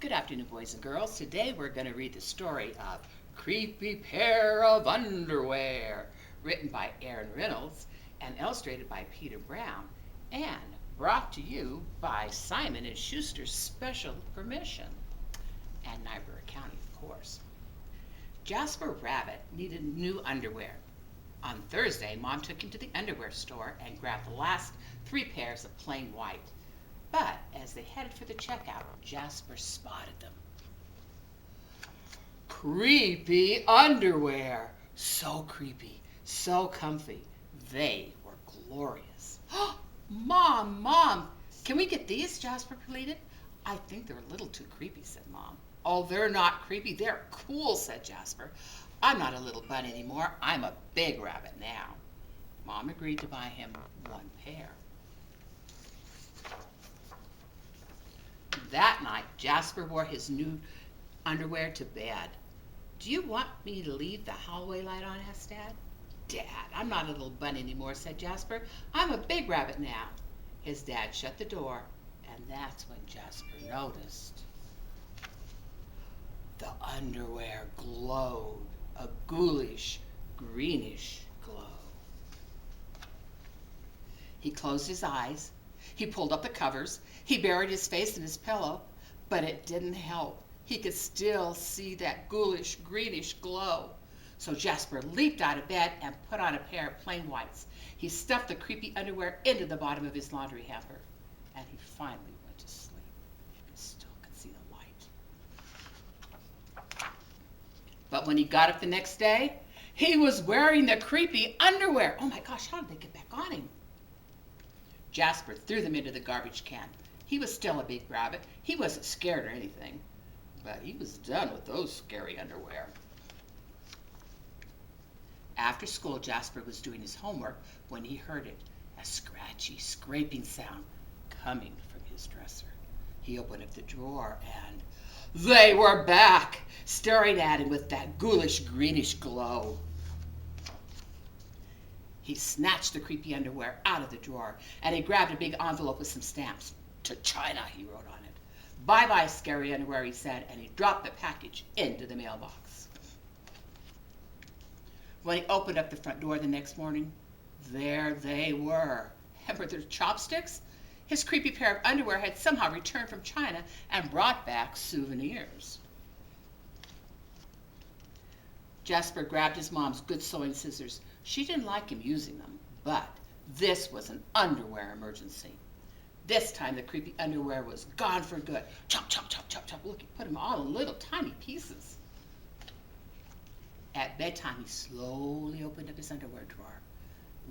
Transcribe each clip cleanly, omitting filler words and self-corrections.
Good afternoon, boys and girls. Today we're going to read the story of Creepy Pair of Underwear, written by Aaron Reynolds and illustrated by Peter Brown, and brought to you by Simon & Schuster's special permission, and Niobrara County, of course. Jasper Rabbit needed new underwear. On Thursday, Mom took him to the underwear store and grabbed the last 3 pairs of plain white. But as they headed for the checkout, Jasper spotted them. Creepy underwear! So creepy, so comfy. They were glorious. Mom, can we get these? Jasper pleaded. I think they're a little too creepy, said Mom. Oh, they're not creepy, they're cool, said Jasper. I'm not a little bunny anymore, I'm a big rabbit now. Mom agreed to buy him 1 pair. That night, Jasper wore his new underwear to bed. Do you want me to leave the hallway light on? Asked Dad. Dad, I'm not a little bunny anymore, said Jasper. I'm a big rabbit now. His dad shut the door, and that's when Jasper noticed. The underwear glowed, a ghoulish, greenish glow. He closed his eyes. He pulled up the covers. He buried his face in his pillow, but it didn't help. He could still see that ghoulish, greenish glow. So Jasper leaped out of bed and put on a pair of plain whites. He stuffed the creepy underwear into the bottom of his laundry hamper, and he finally went to sleep. He still could see the light. But when he got up the next day, he was wearing the creepy underwear. Oh my gosh, how did they get back on him? Jasper threw them into the garbage can. He was still a big rabbit. He wasn't scared or anything, but he was done with those scary underwear. After school, Jasper was doing his homework when he heard it, a scratchy, scraping sound coming from his dresser. He opened up the drawer and they were back, staring at him with that ghoulish, greenish glow. He snatched the creepy underwear out of the drawer, and he grabbed a big envelope with some stamps. To China, he wrote on it. Bye-bye, scary underwear, he said, and he dropped the package into the mailbox. When he opened up the front door the next morning, there they were. And were their chopsticks? His creepy pair of underwear had somehow returned from China and brought back souvenirs. Jasper grabbed his mom's good sewing scissors. She didn't like him using them, but this was an underwear emergency. This time the creepy underwear was gone for good. Chop, chop, chop, chop, chop. Look, he put them all in little tiny pieces. At bedtime, he slowly opened up his underwear drawer.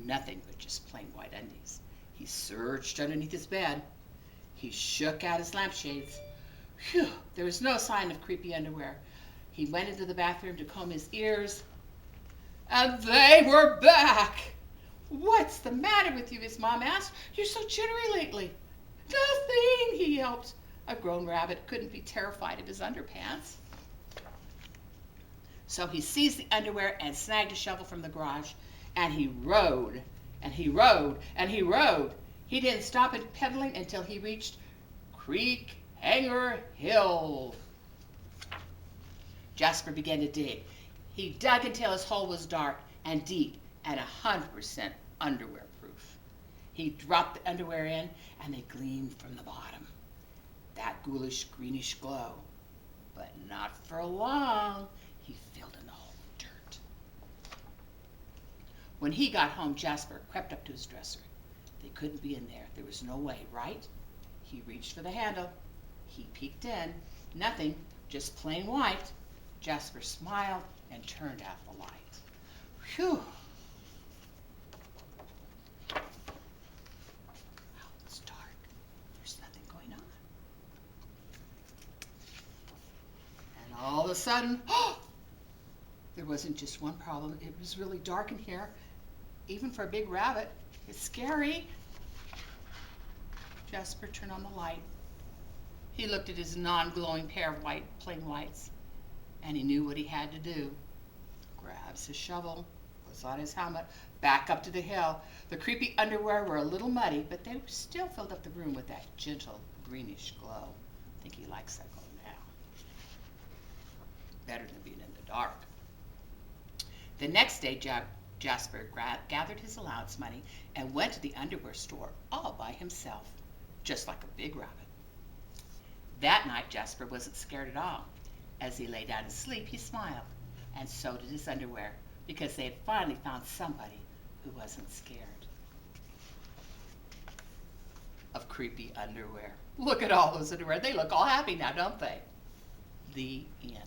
Nothing but just plain white undies. He searched underneath his bed. He shook out his lampshades. Phew, there was no sign of creepy underwear. He went into the bathroom to comb his ears, and they were back. What's the matter with you? His mom asked. You're so jittery lately. Nothing, he yelped. A grown rabbit couldn't be terrified of his underpants. So he seized the underwear and snagged a shovel from the garage, and he rode, and he rode, and he rode. He didn't stop pedaling until he reached Creek Hanger Hill. Jasper began to dig. He dug until his hole was dark and deep and 100% underwear proof. He dropped the underwear in and they gleamed from the bottom. That ghoulish greenish glow. But not for long. He filled in the hole with dirt. When he got home, Jasper crept up to his dresser. They couldn't be in there. There was no way, right? He reached for the handle. He peeked in. Nothing, just plain white. Jasper smiled and turned out the light. Phew! Wow, it's dark. There's nothing going on. And all of a sudden, there wasn't just one problem. It was really dark in here, even for a big rabbit. It's scary. Jasper turned on the light. He looked at his non-glowing pair of plain whites. And he knew what he had to do. Grabs his shovel, puts on his helmet, back up to the hill. The creepy underwear were a little muddy, but they still filled up the room with that gentle greenish glow. think he likes that glow now. Better than being in the dark. The next day, Jasper gathered his allowance money and went to the underwear store all by himself, just like a big rabbit. That night, Jasper wasn't scared at all. As he lay down to sleep, he smiled, and so did his underwear, because they had finally found somebody who wasn't scared of creepy underwear. Look at all those underwear. They look all happy now, don't they? The end.